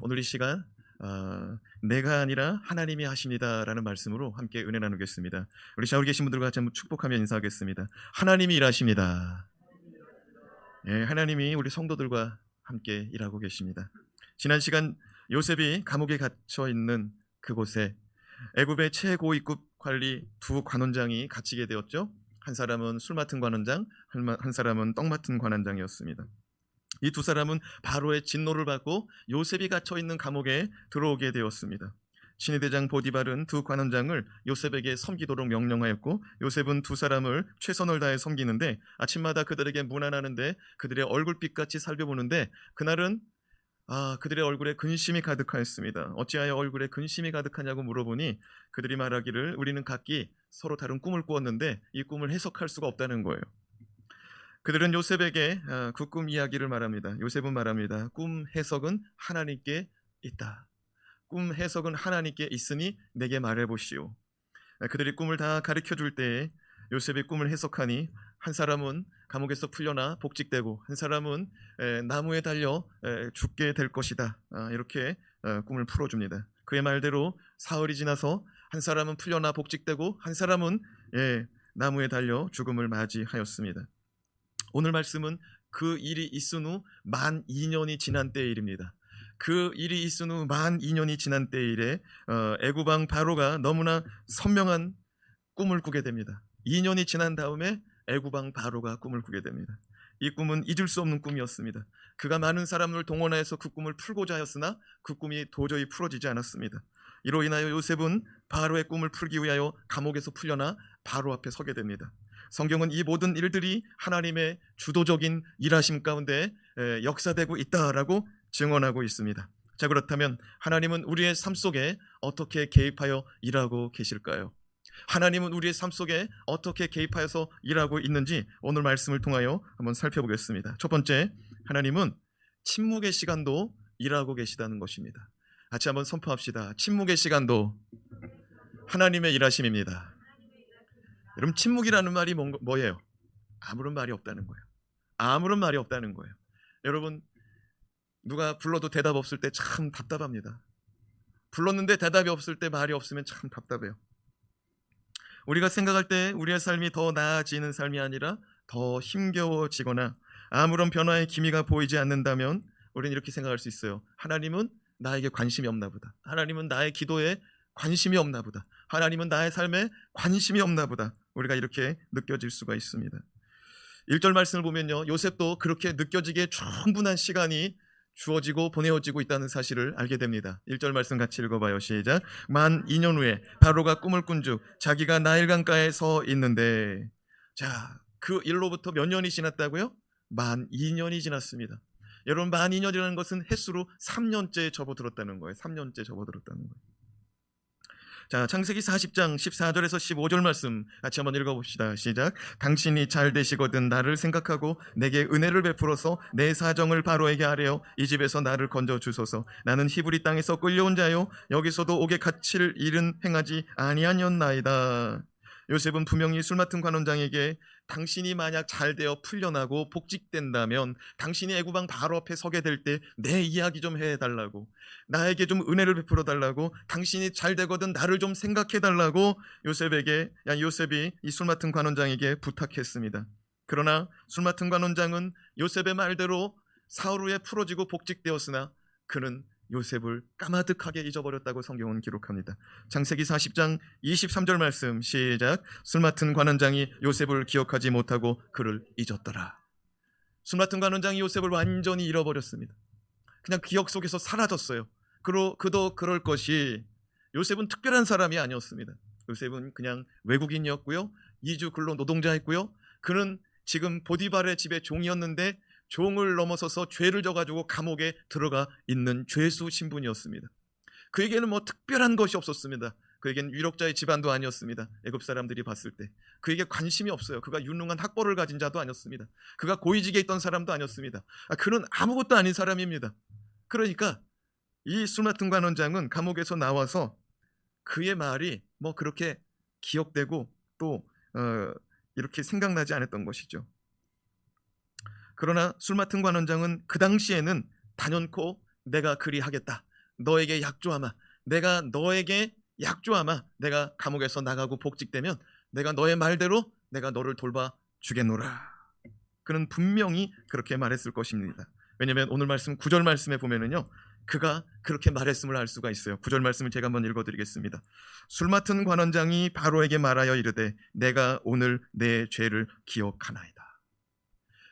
오늘 이 시간 내가 아니라 하나님이 하십니다라는 말씀으로 함께 은혜 나누겠습니다. 우리 샤워리 계신 분들과 같이 한번 축복하며 인사하겠습니다. 하나님이 일하십니다. 하나님이 우리 성도들과 함께 일하고 계십니다. 지난 시간 요셉이 감옥에 갇혀 있는 그곳에 애굽의 최고위급 관리 두 관원장이 갇히게 되었죠. 한 사람은 술 맡은 관원장, 한 사람은 떡 맡은 관원장이었습니다. 이 두 사람은 바로의 진노를 받고 요셉이 갇혀 있는 감옥에 들어오게 되었습니다. 신의대장 보디발은 두 관원장을 요셉에게 섬기도록 명령하였고, 요셉은 두 사람을 최선을 다해 섬기는데 아침마다 그들에게 문안하는데 그들의 얼굴빛같이 살펴보는데 그날은 그들의 얼굴에 근심이 가득하였습니다. 어찌하여 얼굴에 근심이 가득하냐고 물어보니 그들이 말하기를 우리는 각기 서로 다른 꿈을 꾸었는데 이 꿈을 해석할 수가 없다는 거예요. 그들은 요셉에게 그 꿈 이야기를 말합니다. 요셉은 말합니다. 꿈 해석은 하나님께 있다. 꿈 해석은 하나님께 있으니 내게 말해보시오. 그들이 꿈을 다 가르쳐줄 때에 요셉이 꿈을 해석하니 한 사람은 감옥에서 풀려나 복직되고 한 사람은 나무에 달려 죽게 될 것이다. 이렇게 꿈을 풀어줍니다. 그의 말대로 사흘이 지나서 한 사람은 풀려나 복직되고 한 사람은 나무에 달려 죽음을 맞이하였습니다. 오늘 말씀은 그 일이 있은 후 만 2년이 지난 때의 일입니다. 그 일이 있은 후 만 2년이 지난 때의 일에 애굽 왕 바로가 너무나 선명한 꿈을 꾸게 됩니다. 2년이 지난 다음에 애굽 왕 바로가 꿈을 꾸게 됩니다. 이 꿈은 잊을 수 없는 꿈이었습니다. 그가 많은 사람을 동원해서 그 꿈을 풀고자 하였으나 그 꿈이 도저히 풀어지지 않았습니다. 이로 인하여 요셉은 바로의 꿈을 풀기 위하여 감옥에서 풀려나 바로 앞에 서게 됩니다. 성경은 이 모든 일들이 하나님의 주도적인 일하심 가운데 역사되고 있다라고 증언하고 있습니다. 자, 그렇다면 하나님은 우리의 삶 속에 어떻게 개입하여 일하고 계실까요? 하나님은 우리의 삶 속에 어떻게 개입하여서 일하고 있는지 오늘 말씀을 통하여 한번 살펴보겠습니다. 첫 번째, 하나님은 침묵의 시간도 일하고 계시다는 것입니다. 같이 한번 선포합시다. 침묵의 시간도 하나님의 일하심입니다. 여러분, 침묵이라는 말이 뭐예요? 아무런 말이 없다는 거예요. 아무런 말이 없다는 거예요. 여러분, 누가 불러도 대답 없을 때 참 답답합니다. 불렀는데 대답이 없을 때 말이 없으면 참 답답해요. 우리가 생각할 때 우리의 삶이 더 나아지는 삶이 아니라 더 힘겨워지거나 아무런 변화의 기미가 보이지 않는다면 우리는 이렇게 생각할 수 있어요. 하나님은 나에게 관심이 없나 보다. 하나님은 나의 기도에 관심이 없나 보다. 하나님은 나의 삶에 관심이 없나 보다. 우리가 이렇게 느껴질 수가 있습니다. 1절 말씀을 보면요, 요셉도 그렇게 느껴지기에 충분한 시간이 주어지고 보내어지고 있다는 사실을 알게 됩니다. 1절 말씀 같이 읽어봐요. 시작. 만 2년 후에 바로가 꿈을 꾼즉 자기가 나일강가에 서 있는데, 자, 그 일로부터 몇 년이 지났다고요? 만 2년이 지났습니다. 여러분, 만 2년이라는 것은 횟수로 3년째 접어들었다는 거예요. 3년째 접어들었다는 거예요. 자, 창세기 40장 14절에서 15절 말씀 같이 한번 읽어봅시다. 시작. 당신이 잘 되시거든 나를 생각하고 내게 은혜를 베풀어서 내 사정을 바로에게 아뢰어 이 집에서 나를 건져 주소서. 나는 히브리 땅에서 끌려온 자요 여기서도 옥에 갇힐 일은 행하지 아니하였나이다. 요셉은 분명히 술 맡은 관원장에게 당신이 만약 잘 되어 풀려나고 복직된다면 당신이 애굽 왕 바로 앞에 서게 될 때 내 이야기 좀 해달라고, 나에게 좀 은혜를 베풀어 달라고, 당신이 잘 되거든 나를 좀 생각해 달라고 요셉이 이 술 맡은 관원장에게 부탁했습니다. 그러나 술 맡은 관원장은 요셉의 말대로 사흘 후에 풀어지고 복직되었으나 그는 요셉을 까마득하게 잊어버렸다고 성경은 기록합니다. 창세기 40장 23절 말씀 시작. 술 맡은 관원장이 요셉을 기억하지 못하고 그를 잊었더라. 술 맡은 관원장이 요셉을 완전히 잃어버렸습니다. 그냥 기억 속에서 사라졌어요. 그도 그럴 것이 요셉은 특별한 사람이 아니었습니다. 요셉은 그냥 외국인이었고요, 이주 근로 노동자였고요, 그는 지금 보디발의 집의 종이었는데 종을 넘어서서 죄를 져가지고 감옥에 들어가 있는 죄수 신분이었습니다. 그에게는 뭐 특별한 것이 없었습니다. 그에게는 유력자의 집안도 아니었습니다. 애굽 사람들이 봤을 때 그에게 관심이 없어요. 그가 유능한 학벌을 가진 자도 아니었습니다. 그가 고위직에 있던 사람도 아니었습니다. 그는 아무것도 아닌 사람입니다. 그러니까 이 술 맡은 관원장은 감옥에서 나와서 그의 말이 뭐 그렇게 기억되고 또 이렇게 생각나지 않았던 것이죠. 그러나 술 맡은 관원장은 그 당시에는 단연코 내가 그리하겠다. 너에게 약조하마. 내가 너에게 약조하마. 내가 감옥에서 나가고 복직되면 내가 너의 말대로 내가 너를 돌봐 주겠노라. 그는 분명히 그렇게 말했을 것입니다. 왜냐하면 오늘 말씀 9절 말씀에 보면은요, 그가 그렇게 말했음을 알 수가 있어요. 9절 말씀을 제가 한번 읽어드리겠습니다. 술 맡은 관원장이 바로에게 말하여 이르되 내가 오늘 내 죄를 기억하나이다.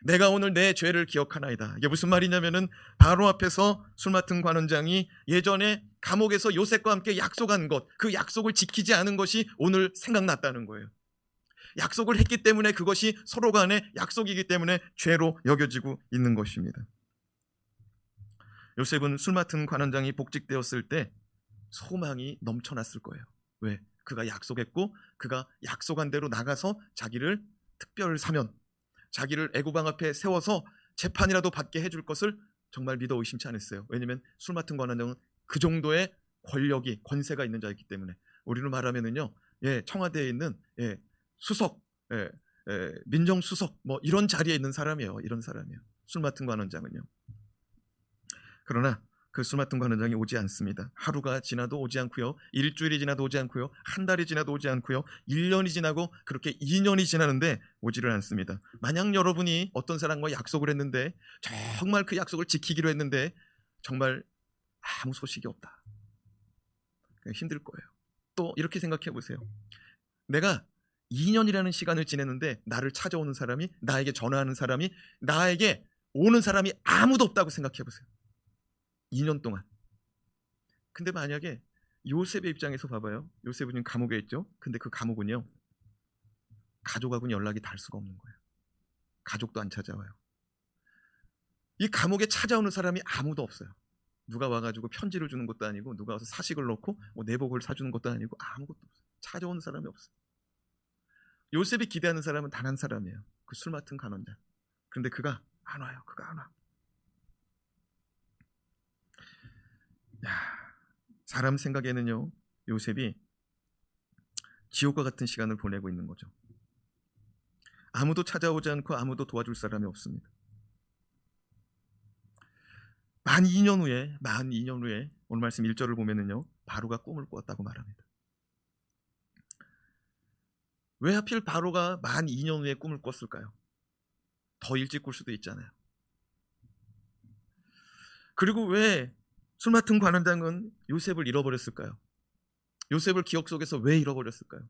내가 오늘 내 죄를 기억하나이다. 이게 무슨 말이냐면은 바로 앞에서 술 맡은 관원장이 예전에 감옥에서 요셉과 함께 약속한 것, 그 약속을 지키지 않은 것이 오늘 생각났다는 거예요. 약속을 했기 때문에 그것이 서로 간의 약속이기 때문에 죄로 여겨지고 있는 것입니다. 요셉은 술 맡은 관원장이 복직되었을 때 소망이 넘쳐났을 거예요. 왜? 그가 약속했고 그가 약속한 대로 나가서 자기를 특별 사면, 자기를 애고방 앞에 세워서 재판이라도 받게 해줄 것을 정말 믿어 의심치 않았어요. 왜냐하면 술 맡은 관원장은 그 정도의 권력이, 권세가 있는 자이기 때문에. 우리로 말하면은요, 청와대에 있는 수석, 민정수석 뭐 이런 자리에 있는 사람이에요. 이런 사람이에요. 술 맡은 관원장은요. 그러나 그 술 맡은 관원장이 오지 않습니다. 하루가 지나도 오지 않고요. 일주일이 지나도 오지 않고요. 한 달이 지나도 오지 않고요. 1년이 지나고 그렇게 2년이 지나는데 오지를 않습니다. 만약 여러분이 어떤 사람과 약속을 했는데 정말 그 약속을 지키기로 했는데 정말 아무 소식이 없다. 힘들 거예요. 또 이렇게 생각해 보세요. 내가 2년이라는 시간을 지냈는데 나를 찾아오는 사람이, 나에게 전화하는 사람이, 나에게 오는 사람이 아무도 없다고 생각해 보세요. 2년 동안. 근데 만약에 요셉의 입장에서 봐봐요. 요셉은 감옥에 있죠. 근데 그 감옥은요, 가족하고는 연락이 닿을 수가 없는 거예요. 가족도 안 찾아와요. 이 감옥에 찾아오는 사람이 아무도 없어요. 누가 와가지고 편지를 주는 것도 아니고, 누가 와서 사식을 넣고 뭐 내복을 사주는 것도 아니고, 아무것도 없어요. 찾아오는 사람이 없어요. 요셉이 기대하는 사람은 단 한 사람이에요. 그 술 맡은 관원장. 그런데 그가 안 와요. 그가 안 와. 사람 생각에는요, 요셉이 지옥과 같은 시간을 보내고 있는 거죠. 아무도 찾아오지 않고 아무도 도와줄 사람이 없습니다. 만 2년 후에 오늘 말씀 1절을 보면은요, 바로가 꿈을 꾸었다고 말합니다. 왜 하필 바로가 만 2년 후에 꿈을 꿨을까요? 더 일찍 꿀 수도 있잖아요. 그리고 왜 술 맡은 관원장은 요셉을 잃어버렸을까요? 요셉을 기억 속에서 왜 잃어버렸을까요?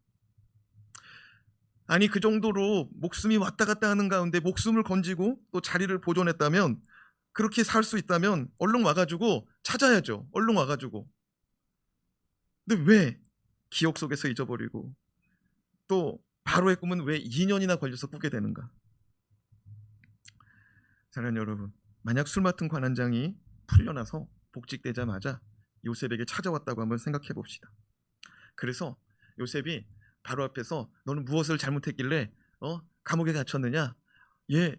아니, 그 정도로 목숨이 왔다 갔다 하는 가운데 목숨을 건지고 또 자리를 보존했다면, 그렇게 살 수 있다면 얼른 와가지고 찾아야죠. 얼른 와가지고. 근데 왜 기억 속에서 잊어버리고, 또 바로의 꿈은 왜 2년이나 걸려서 꾸게 되는가? 사랑하는 여러분, 만약 술 맡은 관원장이 풀려나서 복직되자마자 요셉에게 찾아왔다고 한번 생각해 봅시다. 그래서 요셉이 바로 앞에서 너는 무엇을 잘못했길래 감옥에 갇혔느냐?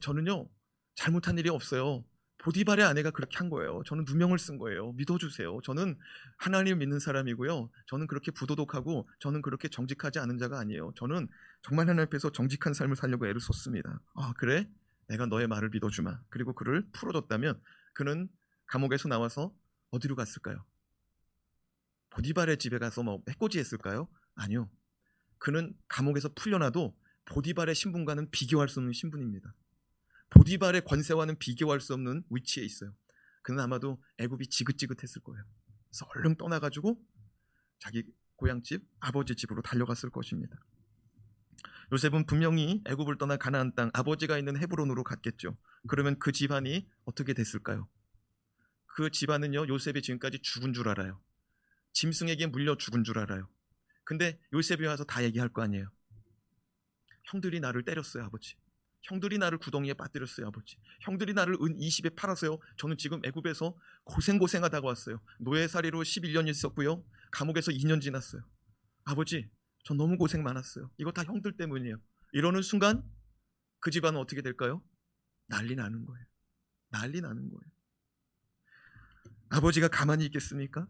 저는요 잘못한 일이 없어요. 보디발의 아내가 그렇게 한 거예요. 저는 누명을 쓴 거예요. 믿어주세요. 저는 하나님을 믿는 사람이고요. 저는 그렇게 부도덕하고 저는 그렇게 정직하지 않은 자가 아니에요. 저는 정말 하나님 앞에서 정직한 삶을 살려고 애를 썼습니다. 그래? 내가 너의 말을 믿어주마. 그리고 그를 풀어줬다면 그는 감옥에서 나와서 어디로 갔을까요? 보디발의 집에 가서 뭐 해코지 했을까요? 아니요. 그는 감옥에서 풀려나도 보디발의 신분과는 비교할 수 없는 신분입니다. 보디발의 권세와는 비교할 수 없는 위치에 있어요. 그는 아마도 애굽이 지긋지긋했을 거예요. 그래서 얼른 떠나가지고 자기 고향집, 아버지 집으로 달려갔을 것입니다. 요셉은 분명히 애굽을 떠나 가나안 땅, 아버지가 있는 헤브론으로 갔겠죠. 그러면 그 집안이 어떻게 됐을까요? 그 집안은요, 요셉이 지금까지 죽은 줄 알아요. 짐승에게 물려 죽은 줄 알아요. 근데 요셉이 와서 다 얘기할 거 아니에요. 형들이 나를 때렸어요, 아버지. 형들이 나를 구덩이에 빠뜨렸어요, 아버지. 형들이 나를 은 20에 팔았어요. 저는 지금 애굽에서 고생하다가 왔어요. 노예살이로 11년 있었고요. 감옥에서 2년 지났어요. 아버지, 전 너무 고생 많았어요. 이거 다 형들 때문이에요. 이러는 순간 그 집안은 어떻게 될까요? 난리 나는 거예요. 난리 나는 거예요. 아버지가 가만히 있겠습니까?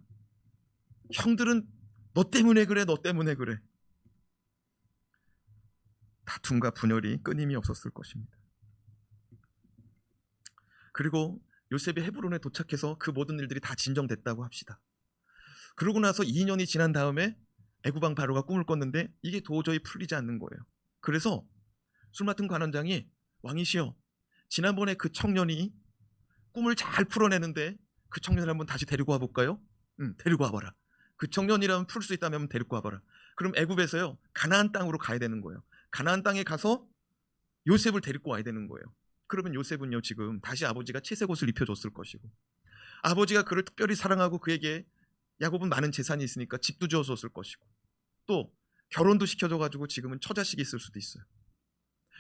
형들은 너 때문에 그래, 너 때문에 그래. 다툼과 분열이 끊임이 없었을 것입니다. 그리고 요셉이 헤브론에 도착해서 그 모든 일들이 다 진정됐다고 합시다. 그러고 나서 2년이 지난 다음에 애굽 왕 바로가 꿈을 꿨는데 이게 도저히 풀리지 않는 거예요. 그래서 술 맡은 관원장이 왕이시여, 지난번에 그 청년이 꿈을 잘 풀어내는데 그 청년을 한번 다시 데리고 와볼까요? 데리고 와봐라. 그 청년이라면 풀 수 있다면 데리고 와봐라. 그럼 애굽에서요 가나안 땅으로 가야 되는 거예요. 가나안 땅에 가서 요셉을 데리고 와야 되는 거예요. 그러면 요셉은요 지금 다시 아버지가 채색 옷을 입혀줬을 것이고, 아버지가 그를 특별히 사랑하고 그에게 야곱은 많은 재산이 있으니까 집도 지어줬을 것이고, 또 결혼도 시켜줘가지고 지금은 처자식이 있을 수도 있어요.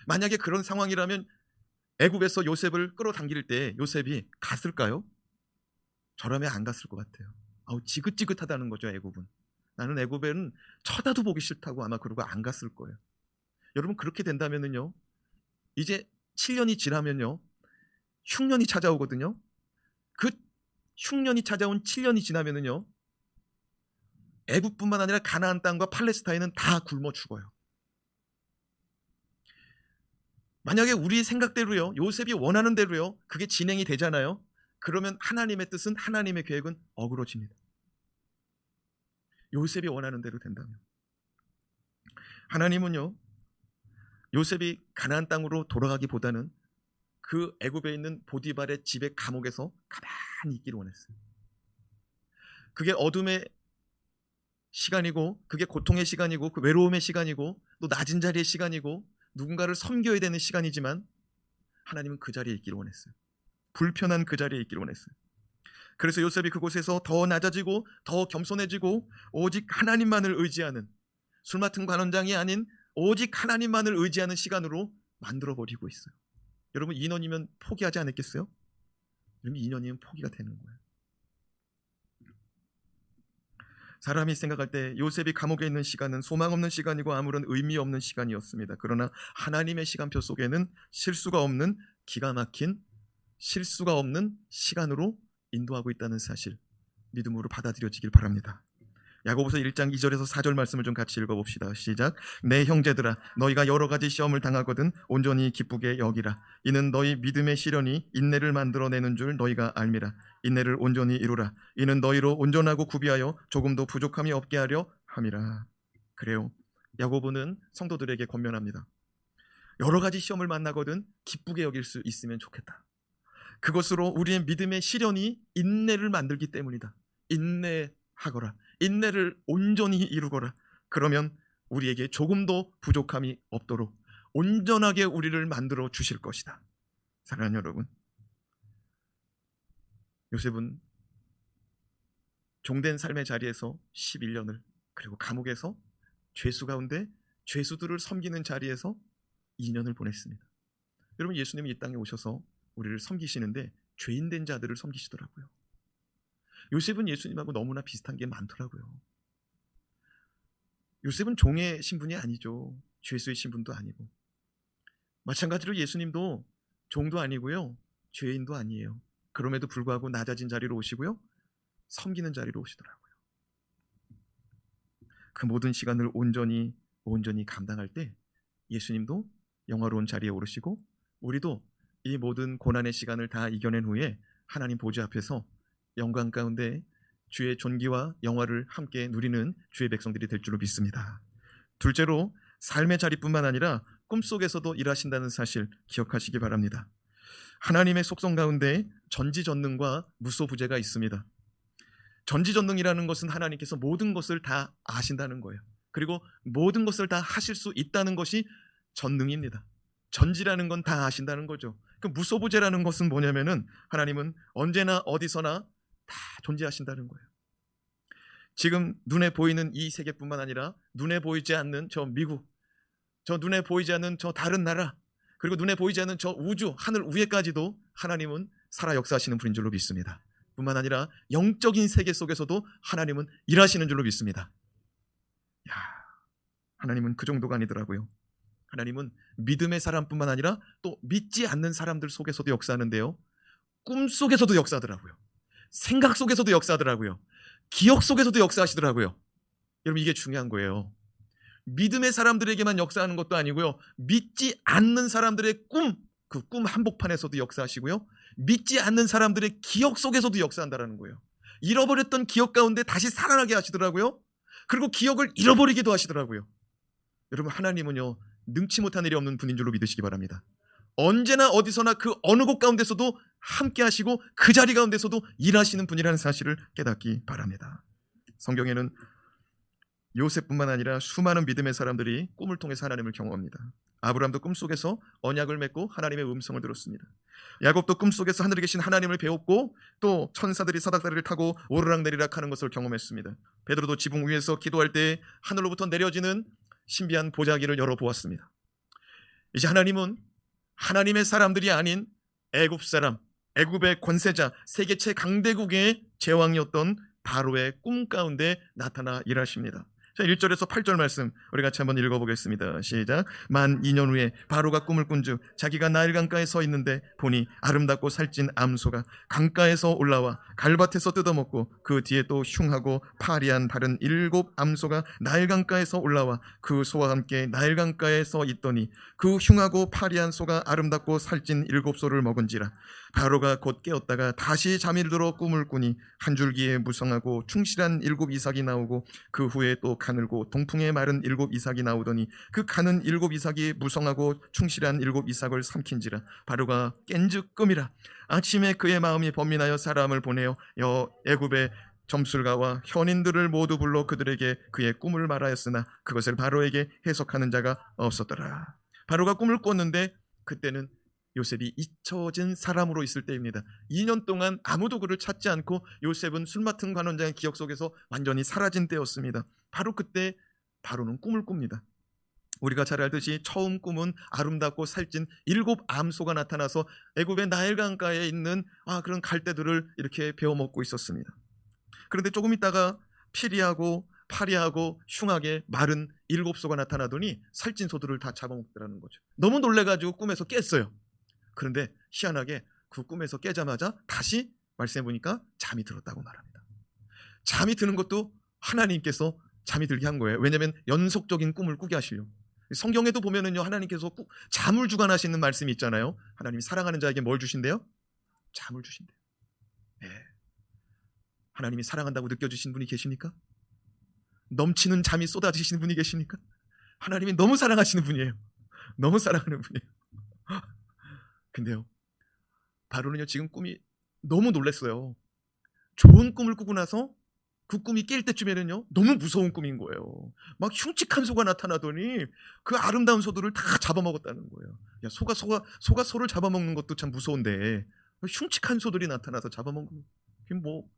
만약에 그런 상황이라면 애굽에서 요셉을 끌어당길 때 요셉이 갔을까요? 저라면 안 갔을 것 같아요. 지긋지긋하다는 거죠. 애굽은. 나는 애굽에는 쳐다도 보기 싫다고 아마 그러고 안 갔을 거예요. 여러분, 그렇게 된다면은요 이제 7년이 지나면요 흉년이 찾아오거든요. 그 흉년이 찾아온 7년이 지나면은요 애굽뿐만 아니라 가나안 땅과 팔레스타인은 다 굶어 죽어요. 만약에 우리 생각대로요, 요셉이 원하는 대로요, 그게 진행이 되잖아요. 그러면 하나님의 뜻은, 하나님의 계획은 어그러집니다. 요셉이 원하는 대로 된다면. 하나님은요, 요셉이 가나안 땅으로 돌아가기보다는 그 애굽에 있는 보디발의 집의 감옥에서 가만히 있기를 원했어요. 그게 어둠의 시간이고, 그게 고통의 시간이고, 그 외로움의 시간이고, 또 낮은 자리의 시간이고, 누군가를 섬겨야 되는 시간이지만 하나님은 그 자리에 있기를 원했어요. 불편한 그 자리에 있기를 원했어요. 그래서 요셉이 그곳에서 더 낮아지고 더 겸손해지고 오직 하나님만을 의지하는, 술 맡은 관원장이 아닌 오직 하나님만을 의지하는 시간으로 만들어버리고 있어요. 여러분, 2년이면 포기하지 않았겠어요? 여러분, 2년이면 포기가 되는 거예요. 사람이 생각할 때 요셉이 감옥에 있는 시간은 소망 없는 시간이고 아무런 의미 없는 시간이었습니다. 그러나 하나님의 시간표 속에는 실수가 없는, 기가 막힌, 실수가 없는 시간으로 인도하고 있다는 사실, 믿음으로 받아들여지길 바랍니다. 야고보서 1장 2절에서 4절 말씀을 좀 같이 읽어봅시다. 시작. 내 형제들아, 너희가 여러 가지 시험을 당하거든 온전히 기쁘게 여기라. 이는 너희 믿음의 시련이 인내를 만들어내는 줄 너희가 알미라. 인내를 온전히 이루라. 이는 너희로 온전하고 구비하여 조금도 부족함이 없게 하려 함이라. 그래요, 야고보는 성도들에게 권면합니다. 여러 가지 시험을 만나거든 기쁘게 여길 수 있으면 좋겠다. 그것으로 우리의 믿음의 시련이 인내를 만들기 때문이다. 인내하거라. 인내를 온전히 이루거라. 그러면 우리에게 조금도 부족함이 없도록 온전하게 우리를 만들어 주실 것이다. 사랑하는 여러분, 요셉은 종된 삶의 자리에서 11년을, 그리고 감옥에서 죄수 가운데 죄수들을 섬기는 자리에서 2년을 보냈습니다. 여러분, 예수님이 이 땅에 오셔서 우리를 섬기시는데 죄인된 자들을 섬기시더라고요. 요셉은 예수님하고 너무나 비슷한 게 많더라고요. 요셉은 종의 신분이 아니죠. 죄수의 신분도 아니고. 마찬가지로 예수님도 종도 아니고요, 죄인도 아니에요. 그럼에도 불구하고 낮아진 자리로 오시고요, 섬기는 자리로 오시더라고요. 그 모든 시간을 온전히 감당할 때 예수님도 영화로운 자리에 오르시고, 우리도 이 모든 고난의 시간을 다 이겨낸 후에 하나님 보좌 앞에서 영광 가운데 주의 존귀와 영화를 함께 누리는 주의 백성들이 될 줄로 믿습니다. 둘째로, 삶의 자리뿐만 아니라 꿈속에서도 일하신다는 사실 기억하시기 바랍니다. 하나님의 속성 가운데 전지전능과 무소부재가 있습니다. 전지전능이라는 것은 하나님께서 모든 것을 다 아신다는 거예요. 그리고 모든 것을 다 하실 수 있다는 것이 전능입니다. 전지라는 건 다 아신다는 거죠. 그 무소부재라는 것은 뭐냐면은 하나님은 언제나 어디서나 다 존재하신다는 거예요. 지금 눈에 보이는 이 세계뿐만 아니라 눈에 보이지 않는 저 미국, 저 눈에 보이지 않는 저 다른 나라, 그리고 눈에 보이지 않는 저 우주, 하늘 위에까지도 하나님은 살아 역사하시는 분인 줄로 믿습니다. 뿐만 아니라 영적인 세계 속에서도 하나님은 일하시는 줄로 믿습니다. 하나님은 그 정도가 아니더라고요. 하나님은 믿음의 사람뿐만 아니라 또 믿지 않는 사람들 속에서도 역사하는데요, 꿈 속에서도 역사하더라고요. 생각 속에서도 역사하더라고요. 기억 속에서도 역사하시더라고요. 여러분, 이게 중요한 거예요. 믿음의 사람들에게만 역사하는 것도 아니고요, 믿지 않는 사람들의 꿈, 그 꿈 한복판에서도 역사하시고요, 믿지 않는 사람들의 기억 속에서도 역사한다라는 거예요. 잃어버렸던 기억 가운데 다시 살아나게 하시더라고요. 그리고 기억을 잃어버리기도 하시더라고요. 여러분, 하나님은요, 능치 못한 일이 없는 분인 줄로 믿으시기 바랍니다. 언제나 어디서나 그 어느 곳 가운데서도 함께 하시고 그 자리 가운데서도 일하시는 분이라는 사실을 깨닫기 바랍니다. 성경에는 요셉뿐만 아니라 수많은 믿음의 사람들이 꿈을 통해서 하나님을 경험합니다. 아브라함도 꿈속에서 언약을 맺고 하나님의 음성을 들었습니다. 야곱도 꿈속에서 하늘에 계신 하나님을 배웠고 또 천사들이 사닥다리를 타고 오르락내리락 하는 것을 경험했습니다. 베드로도 지붕 위에서 기도할 때 하늘로부터 내려지는 신비한 보자기를 열어보았습니다. 이제 하나님은 하나님의 사람들이 아닌 애굽 사람, 애굽의 권세자, 세계 최강대국의 제왕이었던 바로의 꿈 가운데 나타나 일하십니다. 자, 1절에서 8절 말씀 우리 같이 한번 읽어보겠습니다. 시작. 만 2년 후에 바로가 꿈을 꾼즉 자기가 나일 강가에 서 있는데 보니 아름답고 살찐 암소가 강가에서 올라와 갈밭에서 뜯어먹고 그 뒤에 또 흉하고 파리한 다른 7 암소가 나일 강가에서 올라와 그 소와 함께 나일 강가에 서 있더니 그 흉하고 파리한 소가 아름답고 살찐 7 소를 먹은지라. 바로가 곧 깨었다가 다시 잠이 들어 꿈을 꾸니 한 줄기에 무성하고 충실한 7 이삭이 나오고 그 후에 또 가늘고 동풍에 마른 7 이삭이 나오더니 그 가는 7 이삭이 무성하고 충실한 7 이삭을 삼킨지라. 바로가 깬즉 꿈이라. 아침에 그의 마음이 번민하여 사람을 보내어 애굽의 점술가와 현인들을 모두 불러 그들에게 그의 꿈을 말하였으나 그것을 바로에게 해석하는 자가 없었더라. 바로가 꿈을 꿨는데 그때는 요셉이 잊혀진 사람으로 있을 때입니다. 2년 동안 아무도 그를 찾지 않고 요셉은 술 맡은 관원장의 기억 속에서 완전히 사라진 때였습니다. 바로 그때 바로는 꿈을 꿉니다. 우리가 잘 알듯이 처음 꿈은 아름답고 살찐 7 암소가 나타나서 애굽의 나일 강가에 있는 그런 갈대들을 이렇게 베어먹고 있었습니다. 그런데 조금 있다가 피리하고 파리하고 흉하게 마른 7 소가 나타나더니 살찐 소들을 다 잡아먹더라는 거죠. 너무 놀래가지고 꿈에서 깼어요. 그런데 희한하게 그 꿈에서 깨자마자 다시 말씀해보니까 잠이 들었다고 말합니다. 잠이 드는 것도 하나님께서 잠이 들게 한 거예요. 왜냐하면 연속적인 꿈을 꾸게 하시려고. 성경에도 보면은요, 하나님께서 잠을 주관하시는 말씀이 있잖아요. 하나님이 사랑하는 자에게 뭘 주신대요? 잠을 주신대요. 네. 하나님이 사랑한다고 느껴지신 분이 계십니까? 넘치는 잠이 쏟아지시는 분이 계십니까? 하나님이 너무 사랑하시는 분이에요. 너무 사랑하는 분이에요. 근데요, 바로는요, 지금 꿈이 너무 놀랐어요. 좋은 꿈을 꾸고 나서 그 꿈이 깰 때쯤에는요, 너무 무서운 꿈인 거예요. 막 흉측한 소가 나타나더니 그 아름다운 소들을 다 잡아먹었다는 거예요. 야, 소가 소를 잡아먹는 것도 참 무서운데 흉측한 소들이 나타나서 잡아먹는 게 뭐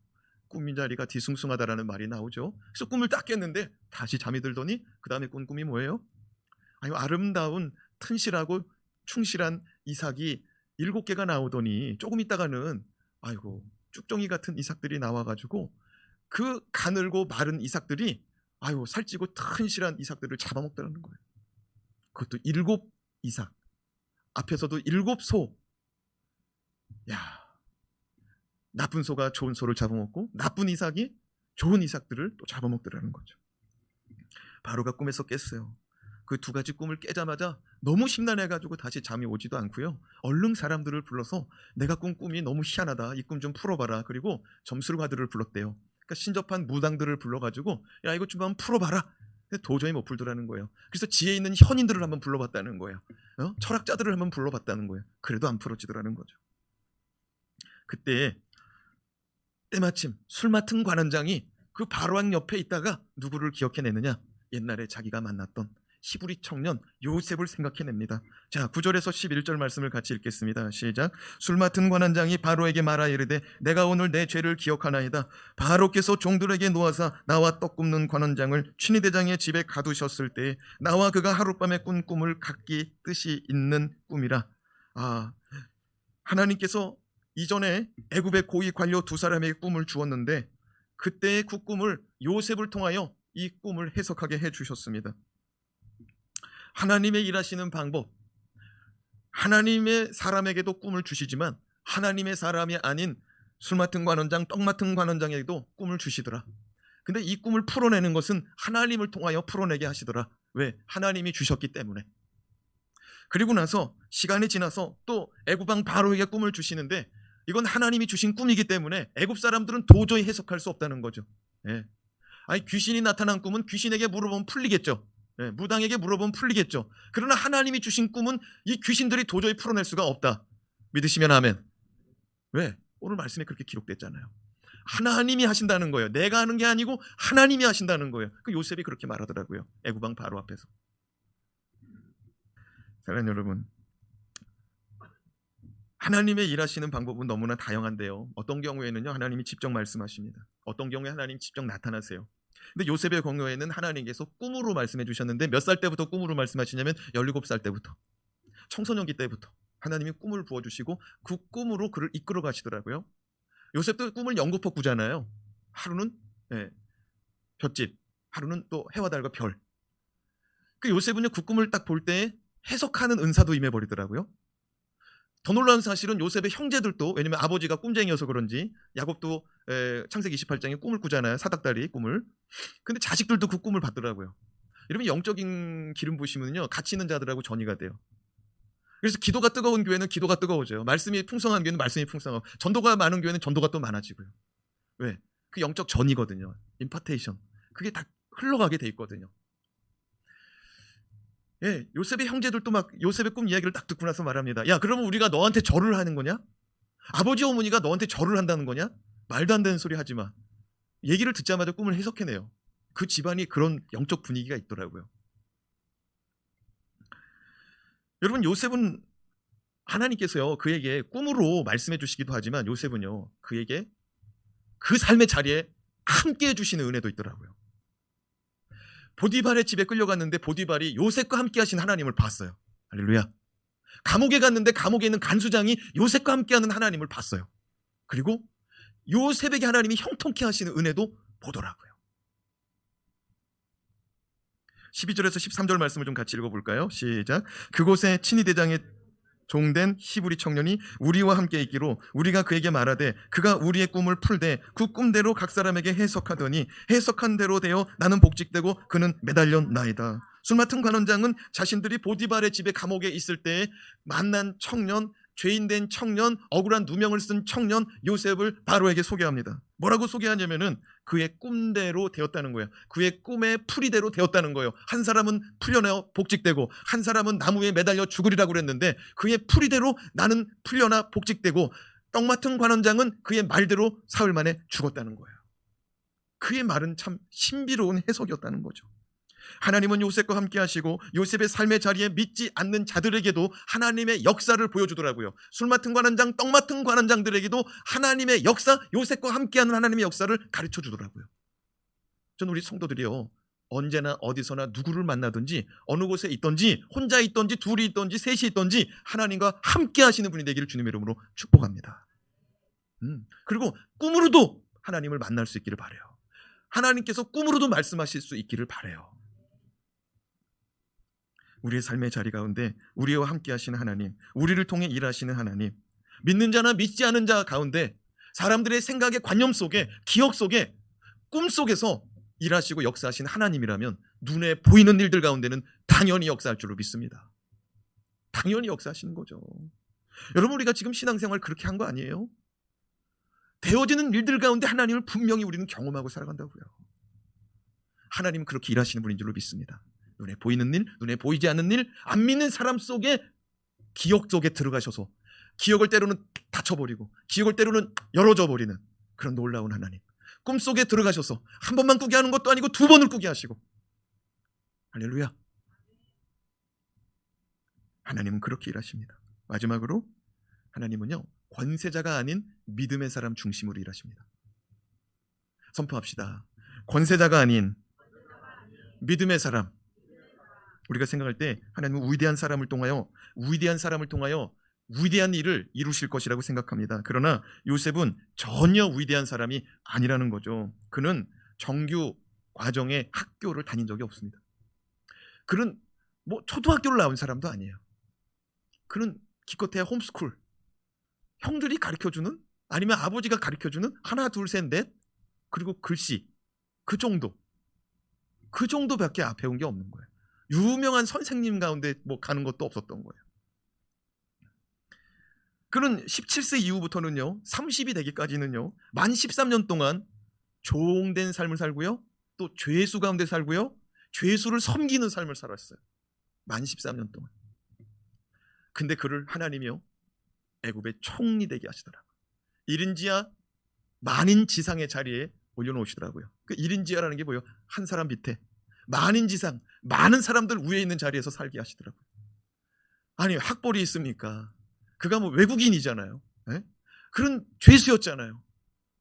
꿈인 자리가 뒤숭숭하다라는 말이 나오죠. 그래서 꿈을 딱 깼는데 다시 잠이 들더니 그 다음에 꾼 꿈이 뭐예요? 아름다운 튼실하고 충실한 이삭이 7개가 나오더니 조금 있다가는 쭉정이 같은 이삭들이 나와가지고 그 가늘고 마른 이삭들이 살찌고 튼실한 이삭들을 잡아먹더라는 거예요. 그것도 7 이삭, 앞에서도 7 소. 야, 나쁜 소가 좋은 소를 잡아먹고 나쁜 이삭이 좋은 이삭들을 또 잡아먹더라는 거죠. 바로가 꿈에서 깼어요. 그 2가지 꿈을 깨자마자 너무 심란해가지고 다시 잠이 오지도 않고요, 얼른 사람들을 불러서 내가 꾼 꿈이 너무 희한하다, 이 꿈 좀 풀어봐라. 그리고 점술가들을 불렀대요. 그러니까 신접한 무당들을 불러가지고 야, 이거 좀 한번 풀어봐라. 근데 도저히 못 풀더라는 거예요. 그래서 지혜 있는 현인들을 한번 불러봤다는 거예요. 철학자들을 한번 불러봤다는 거예요. 그래도 안 풀어지더라는 거죠. 그때 때마침 술 맡은 관원장이 그 바로왕 옆에 있다가 누구를 기억해내느냐? 옛날에 자기가 만났던 히브리 청년 요셉을 생각해냅니다. 자, 9절에서 11절 말씀을 같이 읽겠습니다. 시작. 술 맡은 관원장이 바로에게 말하 이르되 내가 오늘 내 죄를 기억하나이다. 바로께서 종들에게 놓아사 나와 떡 굽는 관원장을 취니대장의 집에 가두셨을 때 나와 그가 하룻밤에 꾼 꿈을 각기 뜻이 있는 꿈이라. 하나님께서 이전에 애굽의 고위 관료 2 사람에게 꿈을 주었는데 그때의 그 꿈을 요셉을 통하여 이 꿈을 해석하게 해주셨습니다. 하나님의 일하시는 방법, 하나님의 사람에게도 꿈을 주시지만 하나님의 사람이 아닌 술 맡은 관원장, 떡 맡은 관원장에게도 꿈을 주시더라. 근데 이 꿈을 풀어내는 것은 하나님을 통하여 풀어내게 하시더라. 왜? 하나님이 주셨기 때문에. 그리고 나서 시간이 지나서 또 애굽 왕 바로에게 꿈을 주시는데 이건 하나님이 주신 꿈이기 때문에 애굽 사람들은 도저히 해석할 수 없다는 거죠. 예. 아니, 귀신이 나타난 꿈은 귀신에게 물어보면 풀리겠죠. 예, 무당에게 물어보면 풀리겠죠. 그러나 하나님이 주신 꿈은 이 귀신들이 도저히 풀어낼 수가 없다. 믿으시면 아멘. 왜? 오늘 말씀에 그렇게 기록됐잖아요. 하나님이 하신다는 거예요. 내가 하는 게 아니고 하나님이 하신다는 거예요. 그 요셉이 그렇게 말하더라고요. 애굽 왕 바로 앞에서. 사랑하는 여러분, 하나님의 일하시는 방법은 너무나 다양한데요. 어떤 경우에는요, 하나님이 직접 말씀하십니다. 어떤 경우에 하나님이 직접 나타나세요. 근데 요셉의 경우에는 하나님께서 꿈으로 말씀해 주셨는데 몇 살 때부터 꿈으로 말씀하시냐면 17살 때부터, 청소년기 때부터 하나님이 꿈을 부어주시고 그 꿈으로 그를 이끌어 가시더라고요. 요셉도 꿈을 연구포 꾸잖아요. 하루는 볏짚, 하루는 또 해와 달과 별. 그 요셉은요, 그 꿈을 딱 볼 때 해석하는 은사도 임해버리더라고요. 더 놀라운 사실은 요셉의 형제들도, 왜냐면 아버지가 꿈쟁이여서 그런지 야곱도 창세기 28장에 꿈을 꾸잖아요. 사닥다리 꿈을. 근데 자식들도 그 꿈을 봤더라고요. 여러분, 영적인 기름 부으시면요, 같이 있는 자들하고 전이가 돼요. 그래서 기도가 뜨거운 교회는 기도가 뜨거워져요. 말씀이 풍성한 교회는 말씀이 풍성하고, 전도가 많은 교회는 전도가 또 많아지고요. 왜? 그 영적 전이거든요. 임파테이션. 그게 다 흘러가게 돼 있거든요. 예, 요셉의 형제들도 막 요셉의 꿈 이야기를 딱 듣고 나서 말합니다. 야, 그러면 우리가 너한테 절을 하는 거냐? 아버지 어머니가 너한테 절을 한다는 거냐? 말도 안 되는 소리 하지 마. 얘기를 듣자마자 꿈을 해석해내요. 그 집안이 그런 영적 분위기가 있더라고요. 여러분, 요셉은 하나님께서요, 그에게 꿈으로 말씀해 주시기도 하지만 요셉은요, 그에게 그 삶의 자리에 함께 해주시는 은혜도 있더라고요. 보디발의 집에 끌려갔는데 보디발이 요셉과 함께 하신 하나님을 봤어요. 할렐루야. 감옥에 갔는데 감옥에 있는 간수장이 요셉과 함께 하는 하나님을 봤어요. 그리고 요셉에게 하나님이 형통케 하시는 은혜도 보더라고요. 12절에서 13절 말씀을 좀 같이 읽어볼까요? 시작. 그곳에 친위대장의 종된 히브리 청년이 우리와 함께 있기로 우리가 그에게 말하되 그가 우리의 꿈을 풀되 그 꿈대로 각 사람에게 해석하더니 해석한 대로 되어 나는 복직되고 그는 매달렸나이다. 술 맡은 관원장은 자신들이 보디발의 집에 감옥에 있을 때 만난 청년, 죄인된 청년, 억울한 누명을 쓴 청년 요셉을 바로에게 소개합니다. 뭐라고 소개하냐면은 그의 꿈대로 되었다는 거예요. 그의 꿈의 풀이대로 되었다는 거예요. 한 사람은 풀려나 복직되고 한 사람은 나무에 매달려 죽으리라고 그랬는데 그의 풀이대로 나는 풀려나 복직되고, 떡 맡은 관원장은 그의 말대로 사흘 만에 죽었다는 거예요. 그의 말은 참 신비로운 해석이었다는 거죠. 하나님은 요셉과 함께 하시고 요셉의 삶의 자리에 믿지 않는 자들에게도 하나님의 역사를 보여주더라고요. 술 맡은 관원장, 떡 맡은 관원장들에게도 하나님의 역사, 요셉과 함께하는 하나님의 역사를 가르쳐 주더라고요. 저는 우리 성도들이요, 언제나 어디서나 누구를 만나든지 어느 곳에 있든지 혼자 있든지 둘이 있든지 셋이 있든지 하나님과 함께 하시는 분이 되기를 주님의 이름으로 축복합니다. 그리고 꿈으로도 하나님을 만날 수 있기를 바라요. 하나님께서 꿈으로도 말씀하실 수 있기를 바라요. 우리의 삶의 자리 가운데 우리와 함께 하시는 하나님, 우리를 통해 일하시는 하나님, 믿는 자나 믿지 않은 자 가운데 사람들의 생각의 관념 속에, 기억 속에, 꿈 속에서 일하시고 역사하신 하나님이라면 눈에 보이는 일들 가운데는 당연히 역사할 줄로 믿습니다. 당연히 역사하시는 거죠. 여러분, 우리가 지금 신앙생활 그렇게 한 거 아니에요? 되어지는 일들 가운데 하나님을 분명히 우리는 경험하고 살아간다고요. 하나님은 그렇게 일하시는 분인 줄로 믿습니다. 눈에 보이는 일, 눈에 보이지 않는 일, 안 믿는 사람 속에, 기억 속에 들어가셔서 기억을 때로는 닫혀버리고 기억을 때로는 열어줘 버리는 그런 놀라운 하나님. 꿈속에 들어가셔서 한 번만 꾸게 하는 것도 아니고 두 번을 꾸게 하시고, 할렐루야. 하나님은 그렇게 일하십니다. 마지막으로 하나님은요, 권세자가 아닌 믿음의 사람 중심으로 일하십니다. 선포합시다. 권세자가 아닌 믿음의 사람. 우리가 생각할 때 하나님은 위대한 사람을 통하여 위대한 일을 이루실 것이라고 생각합니다. 그러나 요셉은 전혀 위대한 사람이 아니라는 거죠. 그는 정규 과정의 학교를 다닌 적이 없습니다. 그는 초등학교를 나온 사람도 아니에요. 그는 기껏해야 홈스쿨, 형들이 가르쳐주는, 아니면 아버지가 가르쳐주는 하나 둘 셋 넷, 그리고 글씨, 그 정도밖에 배운 게 없는 거예요. 유명한 선생님 가운데 가는 것도 없었던 거예요. 그는 17세 이후부터는요, 30이 되기까지는요, 만 13년 동안 종된 삶을 살고요, 또 죄수 가운데 살고요, 죄수를 섬기는 삶을 살았어요. 만 13년 동안. 근데 그를 하나님이요, 애굽의 총리 되게 하시더라고요. 일인지하 만인 지상의 자리에 올려놓으시더라고요. 그 일인지하라는 게 뭐예요? 한 사람 밑에 만인 지상, 많은 사람들 위에 있는 자리에서 살게 하시더라고요. 아니, 학벌이 있습니까? 그가 뭐 외국인이잖아요. 네? 그런 죄수였잖아요.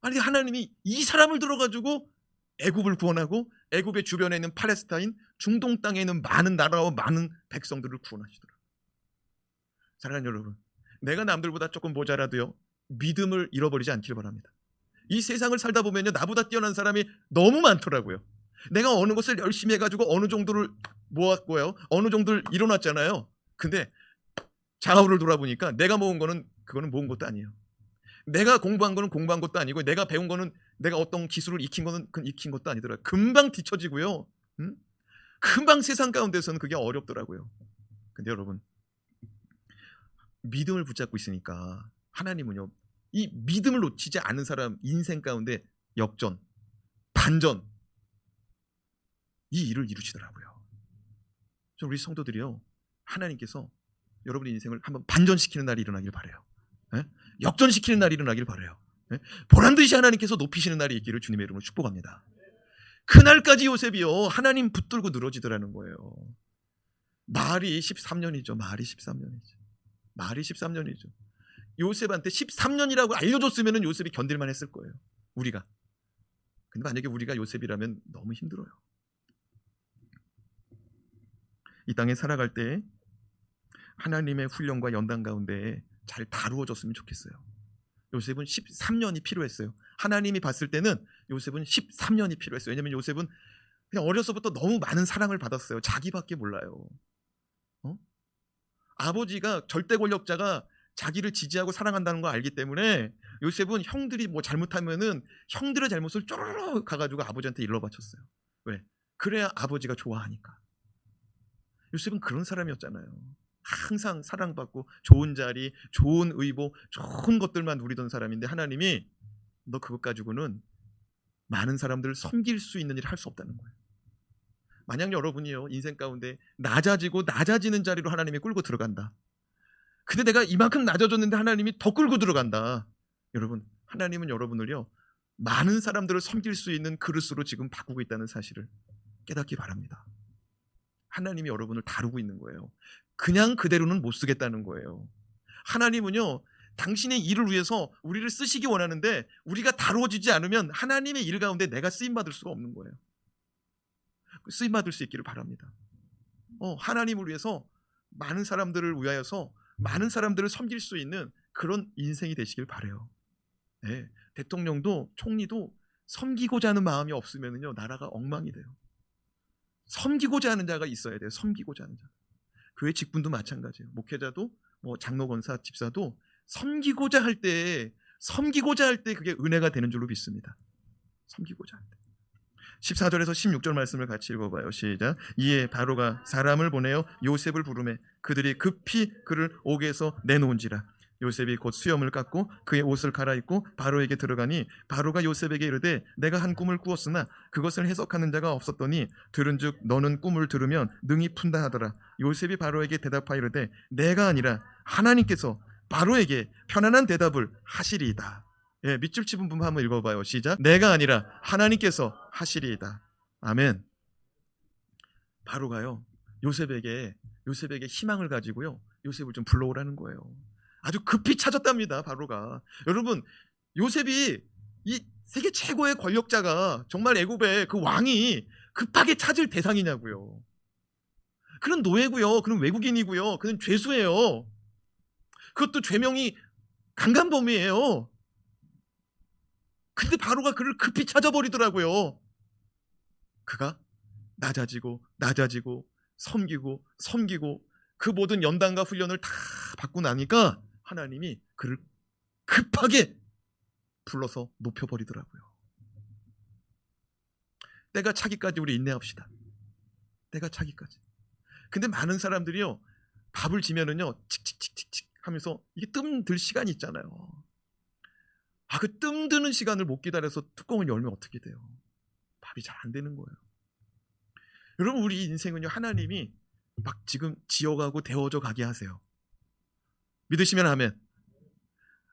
아니, 하나님이 이 사람을 들어가지고 애굽을 구원하고 애굽의 주변에 있는 팔레스타인, 중동 땅에 있는 많은 나라와 많은 백성들을 구원하시더라고요. 사랑하는 여러분, 내가 남들보다 조금 모자라도요, 믿음을 잃어버리지 않길 바랍니다. 이 세상을 살다 보면요, 나보다 뛰어난 사람이 너무 많더라고요. 내가 어느 것을 열심히 해가지고 어느 정도를 모았고요, 어느 정도를 이뤄놨잖아요. 근데 좌우를 돌아보니까 내가 모은 거는 그거는 모은 것도 아니에요. 내가 공부한 거는 공부한 것도 아니고, 내가 배운 거는, 내가 어떤 기술을 익힌 거는 그건 익힌 것도 아니더라고요. 금방 뒤처지고요. 금방 세상 가운데서는 그게 어렵더라고요. 근데 여러분, 믿음을 붙잡고 있으니까 하나님은요, 이 믿음을 놓치지 않은 사람 인생 가운데 역전, 반전, 이 일을 이루시더라고요. 우리 성도들이요, 하나님께서 여러분의 인생을 한번 반전시키는 날이 일어나길 바라요. 역전시키는 날이 일어나길 바라요. 보란듯이 하나님께서 높이시는 날이 있기를 주님의 이름으로 축복합니다. 그날까지 요셉이요, 하나님 붙들고 늘어지더라는 거예요. 말이 13년이죠. 말이 13년이죠. 말이 13년이죠. 요셉한테 13년이라고 알려줬으면 요셉이 견딜만 했을 거예요, 우리가. 근데 만약에 우리가 요셉이라면 너무 힘들어요. 이 땅에 살아갈 때 하나님의 훈련과 연단 가운데 잘 다루어졌으면 좋겠어요. 요셉은 13년이 필요했어요. 하나님이 봤을 때는 요셉은 13년이 필요했어요. 왜냐하면 요셉은 그냥 어려서부터 너무 많은 사랑을 받았어요. 자기밖에 몰라요. 아버지가 절대 권력자가 자기를 지지하고 사랑한다는 걸 알기 때문에 요셉은 형들이 뭐 잘못하면은 형들의 잘못을 쪼르르 가가지고 아버지한테 일러 바쳤어요. 왜? 그래야 아버지가 좋아하니까. 요셉은 그런 사람이었잖아요. 항상 사랑받고 좋은 자리, 좋은 의복, 좋은 것들만 누리던 사람인데 하나님이 너 그것 가지고는 많은 사람들을 섬길 수 있는 일을 할 수 없다는 거예요. 만약 여러분이요, 인생 가운데 낮아지고 낮아지는 자리로 하나님이 끌고 들어간다. 근데 내가 이만큼 낮아졌는데 하나님이 더 끌고 들어간다. 여러분, 하나님은 여러분을요, 많은 사람들을 섬길 수 있는 그릇으로 지금 바꾸고 있다는 사실을 깨닫기 바랍니다. 하나님이 여러분을 다루고 있는 거예요. 그냥 그대로는 못 쓰겠다는 거예요. 하나님은요, 당신의 일을 위해서 우리를 쓰시기 원하는데 우리가 다루어지지 않으면 하나님의 일 가운데 내가 쓰임받을 수가 없는 거예요. 쓰임받을 수 있기를 바랍니다. 하나님을 위해서 많은 사람들을 위하여서 많은 사람들을 섬길 수 있는 그런 인생이 되시길 바라요. 네, 대통령도 총리도 섬기고자 하는 마음이 없으면요, 나라가 엉망이 돼요. 섬기고자 하는 자가 있어야 돼요. 섬기고자 하는 자. 교회 직분도 마찬가지예요. 목회자도 뭐 장로 권사 집사도 섬기고자 할 때 그게 은혜가 되는 줄로 믿습니다. 섬기고자 할 때. 14절에서 16절 말씀을 같이 읽어봐요. 시작. 이에 바로가 사람을 보내어 요셉을 부르매 그들이 급히 그를 옥에서 내놓은지라. 요셉이 곧 수염을 깎고 그의 옷을 갈아입고 바로에게 들어가니 바로가 요셉에게 이르되 내가 한 꿈을 꾸었으나 그것을 해석하는 자가 없었더니 들은즉 너는 꿈을 들으면 능히 푼다 하더라. 요셉이 바로에게 대답하여 이르되 내가 아니라 하나님께서 바로에게 편안한 대답을 하시리이다. 예, 밑줄 치 부분 한번 읽어봐요. 시작. 내가 아니라 하나님께서 하시리이다. 아멘. 바로가요, 요셉에게 희망을 가지고요, 요셉을 좀 불러오라는 거예요. 아주 급히 찾았답니다. 바로가. 여러분, 요셉이 이 세계 최고의 권력자가 정말 애굽의 그 왕이 급하게 찾을 대상이냐고요. 그는 노예고요, 그는 외국인이고요, 그는 죄수예요. 그것도 죄명이 강간범이에요. 근데 바로가 그를 급히 찾아버리더라고요. 그가 낮아지고 섬기고 그 모든 연단과 훈련을 다 받고 나니까 하나님이 그를 급하게 불러서 높여버리더라고요. 때가 차기까지 우리 인내합시다. 때가 차기까지. 근데 많은 사람들이요, 밥을 지면은요 칙칙칙칙칙 하면서 이게 뜸들 시간이 있잖아요. 그 뜸드는 시간을 못 기다려서 뚜껑을 열면 어떻게 돼요? 밥이 잘 안 되는 거예요. 여러분, 우리 인생은요, 하나님이 막 지금 지어가고 데워져 가게 하세요. 믿으시면 아멘.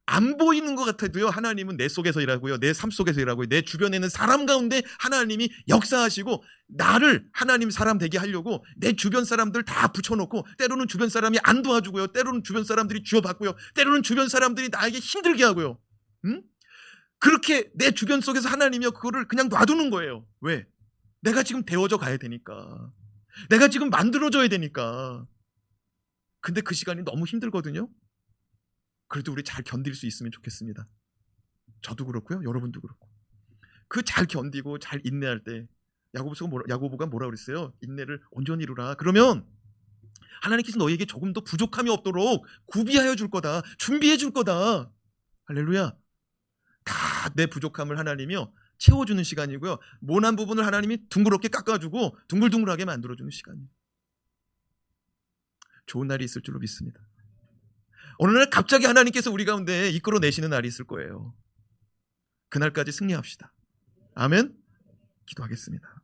안 보이는 것 같아도요, 하나님은 내 속에서 일하고요, 내 삶 속에서 일하고요, 내 주변에 있는 사람 가운데 하나님이 역사하시고, 나를 하나님 사람 되게 하려고 내 주변 사람들 다 붙여놓고, 때로는 주변 사람이 안 도와주고요, 때로는 주변 사람들이 쥐어받고요, 때로는 주변 사람들이 나에게 힘들게 하고요. 그렇게 내 주변 속에서 하나님이요, 그거를 그냥 놔두는 거예요. 왜? 내가 지금 데워져 가야 되니까. 내가 지금 만들어져야 되니까. 근데 그 시간이 너무 힘들거든요. 그래도 우리 잘 견딜 수 있으면 좋겠습니다. 저도 그렇고요, 여러분도 그렇고. 그 잘 견디고 잘 인내할 때 야고보가 뭐라 그랬어요? 인내를 온전히 이루라. 그러면 하나님께서 너희에게 조금 더 부족함이 없도록 구비하여 줄 거다. 준비해 줄 거다. 할렐루야. 다 내 부족함을 하나님이요, 채워주는 시간이고요, 모난 부분을 하나님이 둥그렇게 깎아주고 둥글둥글하게 만들어주는 시간이에요. 좋은 날이 있을 줄로 믿습니다. 어느 날 갑자기 하나님께서 우리 가운데 이끌어내시는 날이 있을 거예요. 그날까지 승리합시다. 아멘. 기도하겠습니다.